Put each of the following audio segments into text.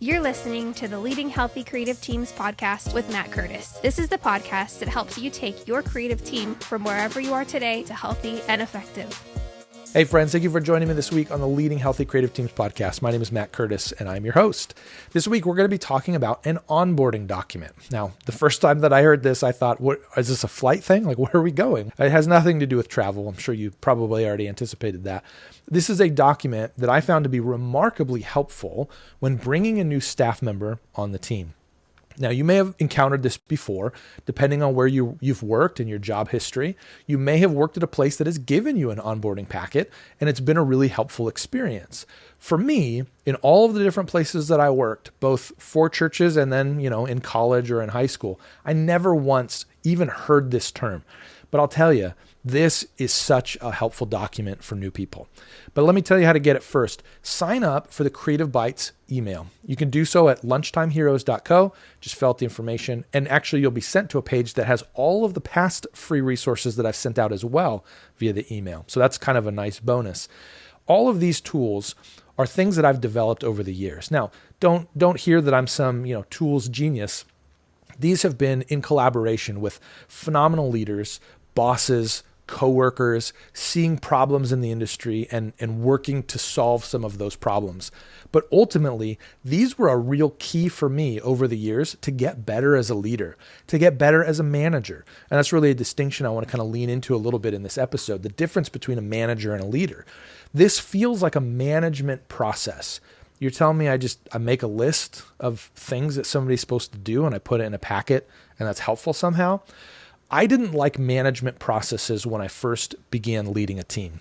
You're listening to the Leading Healthy Creative Teams podcast with Matt Curtis. This is the podcast that helps you take your creative team from wherever you are today to healthy and effective. Hey friends, thank you for joining me this week on the Leading Healthy Creative Teams podcast. My name is Matt Curtis and I'm your host. This week, we're going to be talking about an onboarding document. Now, the first time that I heard this, I thought, what, is this a flight thing? Like, where are we going? It has nothing to do with travel. I'm sure you probably already anticipated that. This is a document that I found to be remarkably helpful when bringing a new staff member on the team. Now, you may have encountered this before, depending on where you've worked in your job history. You may have worked at a place that has given you an onboarding packet, and it's been a really helpful experience. For me, in all of the different places that I worked, both for churches and then, in college or in high school, I never once even heard this term. But I'll tell you, this is such a helpful document for new people. But let me tell you how to get it first. Sign up for the Creative Bites email. You can do so at lunchtimeheroes.co. Just fill out the information. And actually, you'll be sent to a page that has all of the past free resources that I've sent out as well via the email. So that's kind of a nice bonus. All of these tools are things that I've developed over the years. Now, don't hear that I'm some, tools genius. These have been in collaboration with phenomenal leaders, bosses, coworkers, seeing problems in the industry and working to solve some of those problems. But ultimately, these were a real key for me over the years to get better as a leader, to get better as a manager. And that's really a distinction I want to kind of lean into a little bit in this episode, the difference between a manager and a leader. This feels like a management process. You're telling me I make a list of things that somebody's supposed to do and I put it in a packet and that's helpful somehow? I didn't like management processes when I first began leading a team.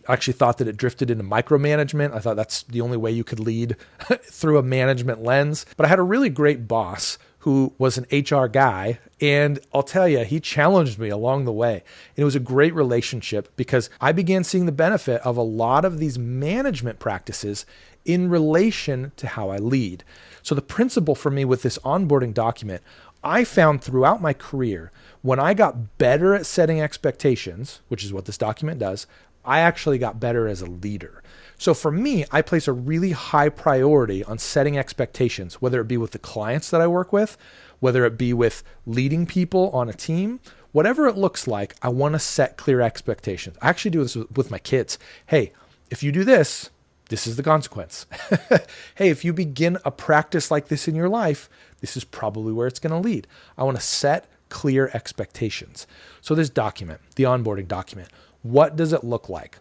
I actually thought that it drifted into micromanagement. I thought that's the only way you could lead through a management lens. But I had a really great boss who was an HR guy. And I'll tell you, he challenged me along the way. And it was a great relationship because I began seeing the benefit of a lot of these management practices in relation to how I lead. So the principle for me with this onboarding document, I found throughout my career, when I got better at setting expectations, which is what this document does, I actually got better as a leader. So for me, I place a really high priority on setting expectations, whether it be with the clients that I work with, whether it be with leading people on a team, whatever it looks like, I want to set clear expectations. I actually do this with my kids. Hey, if you do this, this is the consequence. Hey, if you begin a practice like this in your life, this is probably where it's going to lead. I want to set clear expectations. So this document, the onboarding document, what does it look like?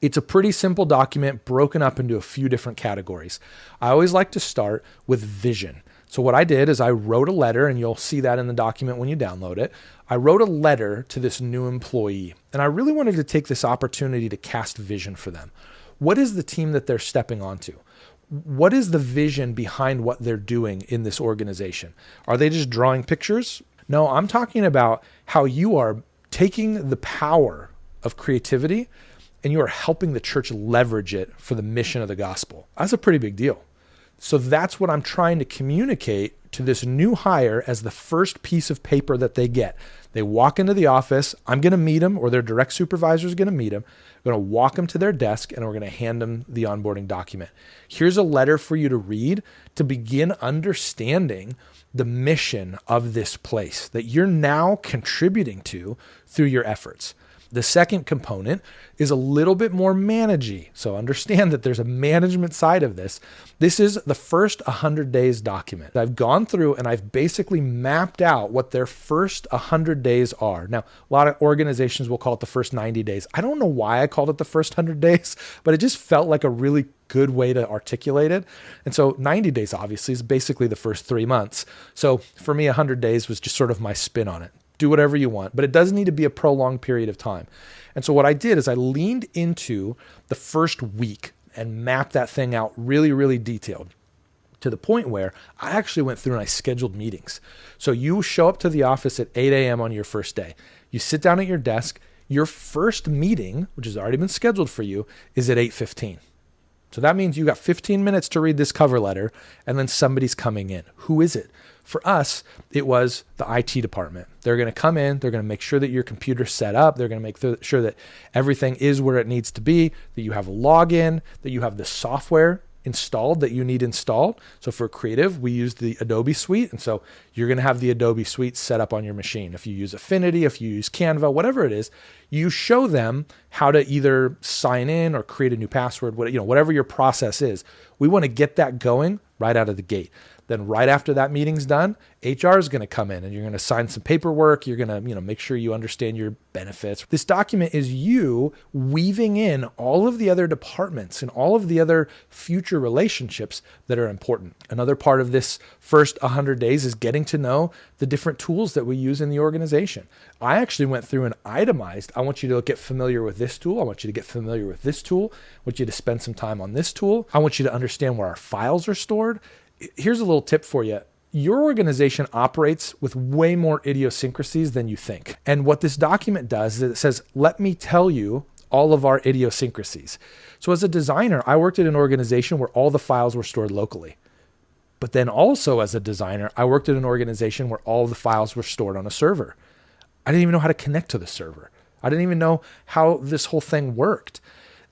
It's a pretty simple document broken up into a few different categories. I always like to start with vision. So what I did is I wrote a letter, and you'll see that in the document when you download it. I wrote a letter to this new employee, and I really wanted to take this opportunity to cast vision for them. What is the team that they're stepping onto? What is the vision behind what they're doing in this organization? Are they just drawing pictures? No, I'm talking about how you are taking the power of creativity and you are helping the church leverage it for the mission of the gospel. That's a pretty big deal. So that's what I'm trying to communicate to this new hire as the first piece of paper that they get. They walk into the office, I'm going to meet them, or their direct supervisor is going to meet them. I'm going to walk them to their desk and we're going to hand them the onboarding document. Here's a letter for you to read to begin understanding the mission of this place that you're now contributing to through your efforts. The second component is a little bit more managey. So understand that there's a management side of this. This is the first 100 days document. I've gone through and I've basically mapped out what their first 100 days are. Now, a lot of organizations will call it the first 90 days. I don't know why I called it the first 100 days, but it just felt like a really good way to articulate it. And so 90 days obviously is basically the first 3 months. So for me, 100 days was just sort of my spin on it. Do whatever you want, but it doesn't need to be a prolonged period of time. And so what I did is I leaned into the first week and mapped that thing out really, really detailed to the point where I actually went through and I scheduled meetings. So you show up to the office at 8 a.m. on your first day. You sit down at your desk. Your first meeting, which has already been scheduled for you, is at 8:15. So that means you got 15 minutes to read this cover letter and then somebody's coming in. Who is it? For us, it was the IT department. They're going to come in. They're going to make sure that your computer's set up. They're going to make sure that everything is where it needs to be, that you have a login, that you have the software installed that you need installed. So for creative, we use the Adobe suite. And so you're going to have the Adobe suite set up on your machine. If you use Affinity, if you use Canva, whatever it is, you show them how to either sign in or create a new password, whatever your process is. We want to get that going right out of the gate. Then right after that meeting's done, HR is going to come in and you're going to sign some paperwork. You're going to, make sure you understand your benefits. This document is you weaving in all of the other departments and all of the other future relationships that are important. Another part of this first 100 days is getting to know the different tools that we use in the organization. I actually went through and itemized. I want you to get familiar with this tool. I want you to get familiar with this tool. I want you to spend some time on this tool. I want you to understand where our files are stored. Here's a little tip for you. Your organization operates with way more idiosyncrasies than you think. And what this document does is it says, let me tell you all of our idiosyncrasies. So as a designer, I worked at an organization where all the files were stored locally. But then also as a designer, I worked at an organization where all the files were stored on a server. I didn't even know how to connect to the server. I didn't even know how this whole thing worked.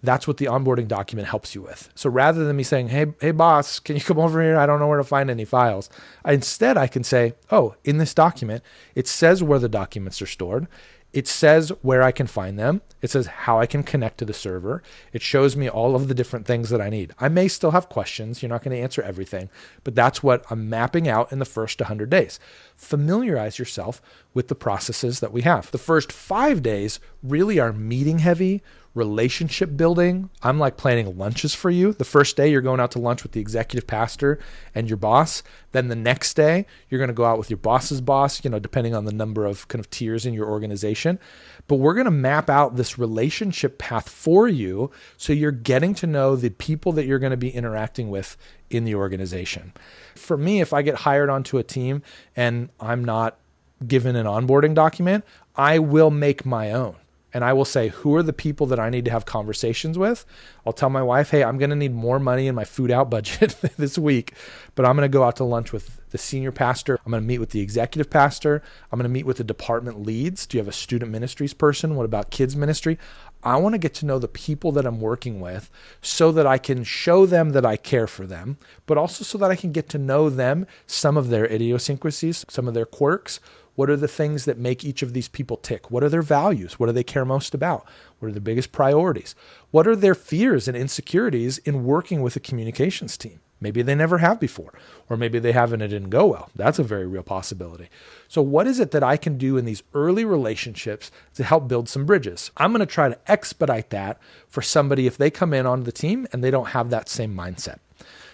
That's what the onboarding document helps you with. So rather than me saying, hey boss, can you come over here? I don't know where to find any files. Instead, I can say, in this document, it says where the documents are stored. It says where I can find them. It says how I can connect to the server. It shows me all of the different things that I need. I may still have questions. You're not going to answer everything, but that's what I'm mapping out in the first 100 days. Familiarize yourself with the processes that we have. The first 5 days really are meeting heavy, relationship building. I'm like planning lunches for you. The first day you're going out to lunch with the executive pastor and your boss. Then the next day you're going to go out with your boss's boss, depending on the number of kind of tiers in your organization. But we're going to map out this relationship path for you so you're getting to know the people that you're going to be interacting with in the organization. For me, if I get hired onto a team and I'm not given an onboarding document, I will make my own. And I will say, who are the people that I need to have conversations with? I'll tell my wife, hey, I'm going to need more money in my food out budget this week, but I'm going to go out to lunch with the senior pastor. I'm going to meet with the executive pastor. I'm going to meet with the department leads. Do you have a student ministries person? What about kids ministry? I want to get to know the people that I'm working with so that I can show them that I care for them, but also so that I can get to know them, some of their idiosyncrasies, some of their quirks. What are the things that make each of these people tick? What are their values? What do they care most about? What are their biggest priorities? What are their fears and insecurities in working with a communications team? Maybe they never have before, or maybe they have and it didn't go well. That's a very real possibility. So what is it that I can do in these early relationships to help build some bridges? I'm going to try to expedite that for somebody if they come in onto the team and they don't have that same mindset.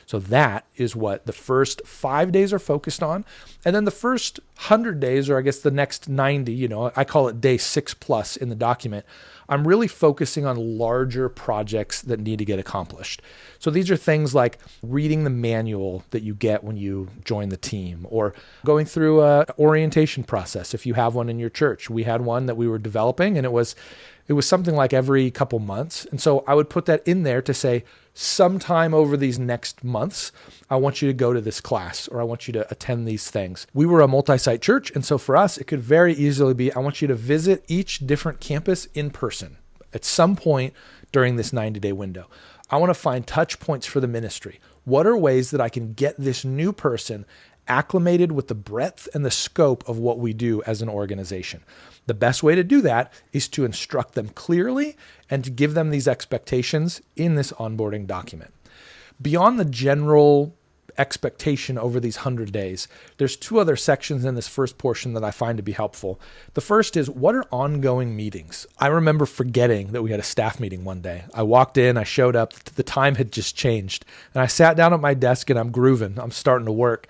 So that is what the first 5 days are focused on. And then the first 100 days, or I guess the next 90, I call it day 6+ in the document, I'm really focusing on larger projects that need to get accomplished. So these are things like reading the manual that you get when you join the team, or going through an orientation process. If you have one in your church, we had one that we were developing, and it was something like every couple months. And so I would put that in there to say, sometime over these next months, I want you to go to this class, or I want you to attend these things. We were a multi-site church, and so for us, it could very easily be, I want you to visit each different campus in person at some point during this 90-day window. I want to find touch points for the ministry. What are ways that I can get this new person acclimated with the breadth and the scope of what we do as an organization? The best way to do that is to instruct them clearly and to give them these expectations in this onboarding document. Beyond the general expectation over these 100 days, there's 2 other sections in this first portion that I find to be helpful. The first is, what are ongoing meetings? I remember forgetting that we had a staff meeting one day. I walked in, I showed up, the time had just changed, and I sat down at my desk and I'm grooving, I'm starting to work.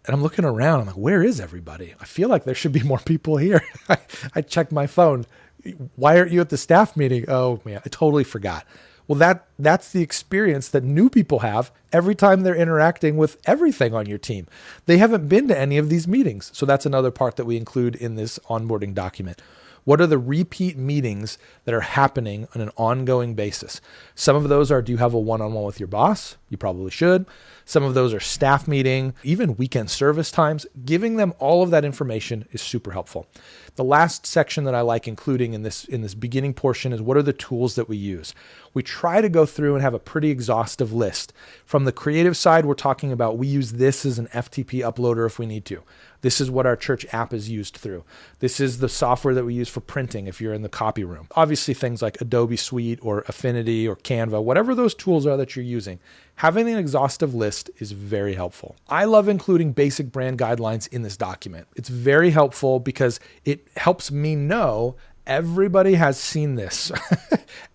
And I'm looking around, I'm like, where is everybody? I feel like there should be more people here. I checked my phone. Why aren't you at the staff meeting? Oh man, I totally forgot. Well, that's the experience that new people have every time they're interacting with everything on your team. They haven't been to any of these meetings. So that's another part that we include in this onboarding document. What are the repeat meetings that are happening on an ongoing basis? Some of those are, do you have a one-on-one with your boss? You probably should. Some of those are staff meeting, even weekend service times. Giving them all of that information is super helpful. The last section that I like including in this beginning portion is what are the tools that we use. We try to go through and have a pretty exhaustive list. From the creative side, we're talking about we use this as an FTP uploader if we need to. This is what our church app is used through. This is the software that we use for printing if you're in the copy room. Obviously, things like Adobe Suite or Affinity or Canva, whatever those tools are that you're using, having an exhaustive list is very helpful. I love including basic brand guidelines in this document. It's very helpful because it helps me know everybody has seen this.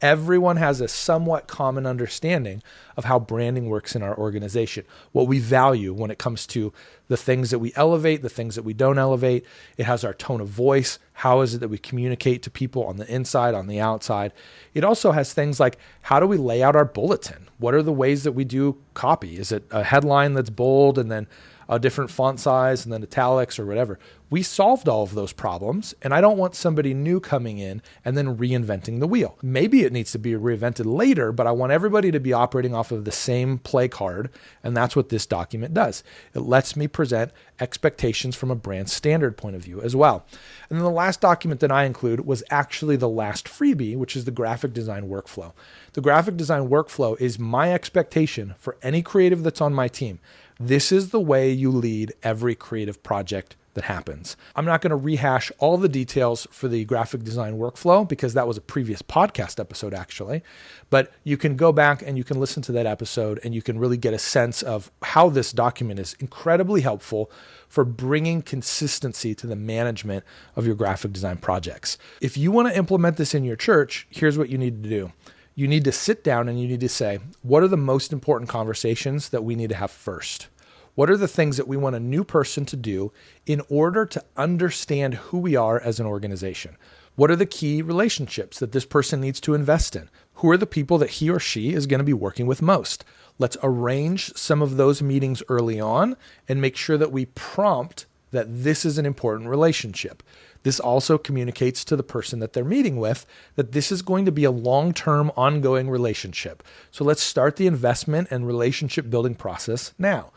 Everyone has a somewhat common understanding of how branding works in our organization, what we value when it comes to the things that we elevate, the things that we don't elevate. It has our tone of voice. How is it that we communicate to people on the inside, on the outside? It also has things like, how do we lay out our bulletin? What are the ways that we do copy? Is it a headline that's bold and then a different font size and then italics or whatever? We solved all of those problems, and I don't want somebody new coming in and then reinventing the wheel. Maybe it needs to be reinvented later, but I want everybody to be operating off of the same play card, and that's what this document does. It lets me present expectations from a brand standard point of view as well. And then the last document that I include was actually the last freebie, which is the graphic design workflow. The graphic design workflow is my expectation for any creative that's on my team. This is the way you lead every creative project that happens. I'm not going to rehash all the details for the graphic design workflow because that was a previous podcast episode actually, but you can go back and you can listen to that episode and you can really get a sense of how this document is incredibly helpful for bringing consistency to the management of your graphic design projects. If you want to implement this in your church, here's what you need to do. You need to sit down and you need to say, what are the most important conversations that we need to have first? What are the things that we want a new person to do in order to understand who we are as an organization? What are the key relationships that this person needs to invest in? Who are the people that he or she is going to be working with most? Let's arrange some of those meetings early on and make sure that we prompt that this is an important relationship. This also communicates to the person that they're meeting with that this is going to be a long-term ongoing relationship. So let's start the investment and relationship building process now.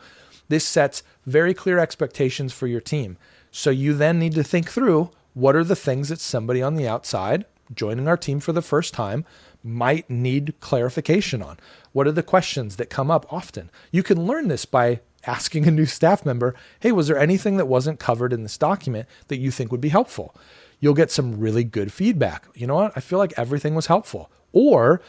This sets very clear expectations for your team. So you then need to think through what are the things that somebody on the outside joining our team for the first time might need clarification on. What are the questions that come up often? You can learn this by asking a new staff member, hey, was there anything that wasn't covered in this document that you think would be helpful? You'll get some really good feedback. You know what? I feel like everything was helpful. Or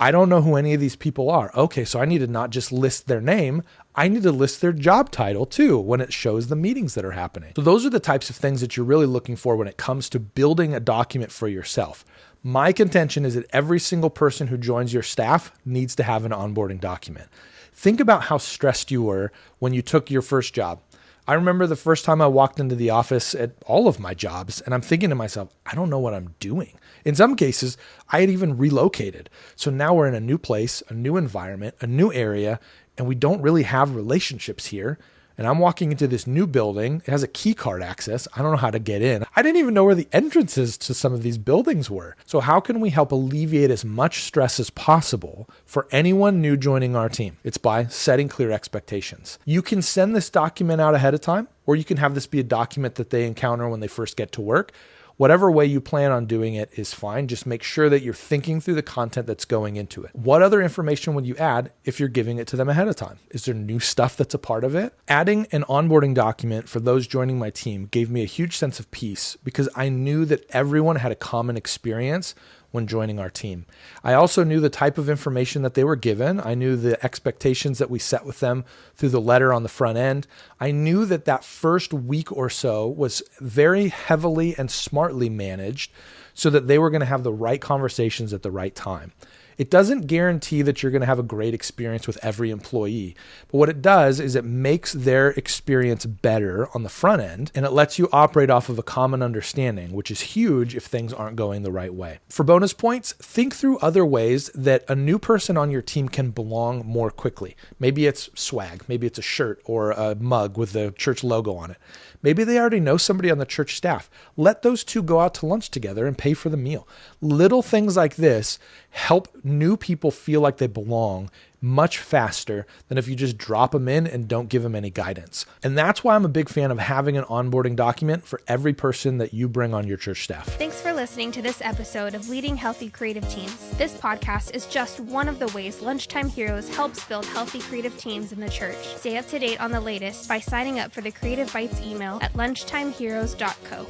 I don't know who any of these people are. Okay, so I need to not just list their name, I need to list their job title too when it shows the meetings that are happening. So those are the types of things that you're really looking for when it comes to building a document for yourself. My contention is that every single person who joins your staff needs to have an onboarding document. Think about how stressed you were when you took your first job. I remember the first time I walked into the office at all of my jobs, and I'm thinking to myself, I don't know what I'm doing. In some cases, I had even relocated. So now we're in a new place, a new environment, a new area, and we don't really have relationships here. And I'm walking into this new building. It has a key card access. I don't know how to get in. I didn't even know where the entrances to some of these buildings were. So how can we help alleviate as much stress as possible for anyone new joining our team? It's by setting clear expectations. You can send this document out ahead of time, or you can have this be a document that they encounter when they first get to work. Whatever way you plan on doing it is fine. Just make sure that you're thinking through the content that's going into it. What other information would you add if you're giving it to them ahead of time? Is there new stuff that's a part of it? Adding an onboarding document for those joining my team gave me a huge sense of peace because I knew that everyone had a common experience when joining our team. I also knew the type of information that they were given. I knew the expectations that we set with them through the letter on the front end. I knew that that first week or so was very heavily and smartly managed so that they were going to have the right conversations at the right time. It doesn't guarantee that you're going to have a great experience with every employee, but what it does is it makes their experience better on the front end, and it lets you operate off of a common understanding, which is huge if things aren't going the right way. For bonus points, think through other ways that a new person on your team can belong more quickly. Maybe it's swag, maybe it's a shirt or a mug with the church logo on it. Maybe they already know somebody on the church staff. Let those two go out to lunch together and pay for the meal. Little things like this help new people feel like they belong, much faster than if you just drop them in and don't give them any guidance. And that's why I'm a big fan of having an onboarding document for every person that you bring on your church staff. Thanks for listening to this episode of Leading Healthy Creative Teams. This podcast is just one of the ways Lunchtime Heroes helps build healthy creative teams in the church. Stay up to date on the latest by signing up for the Creative Bites email at lunchtimeheroes.co.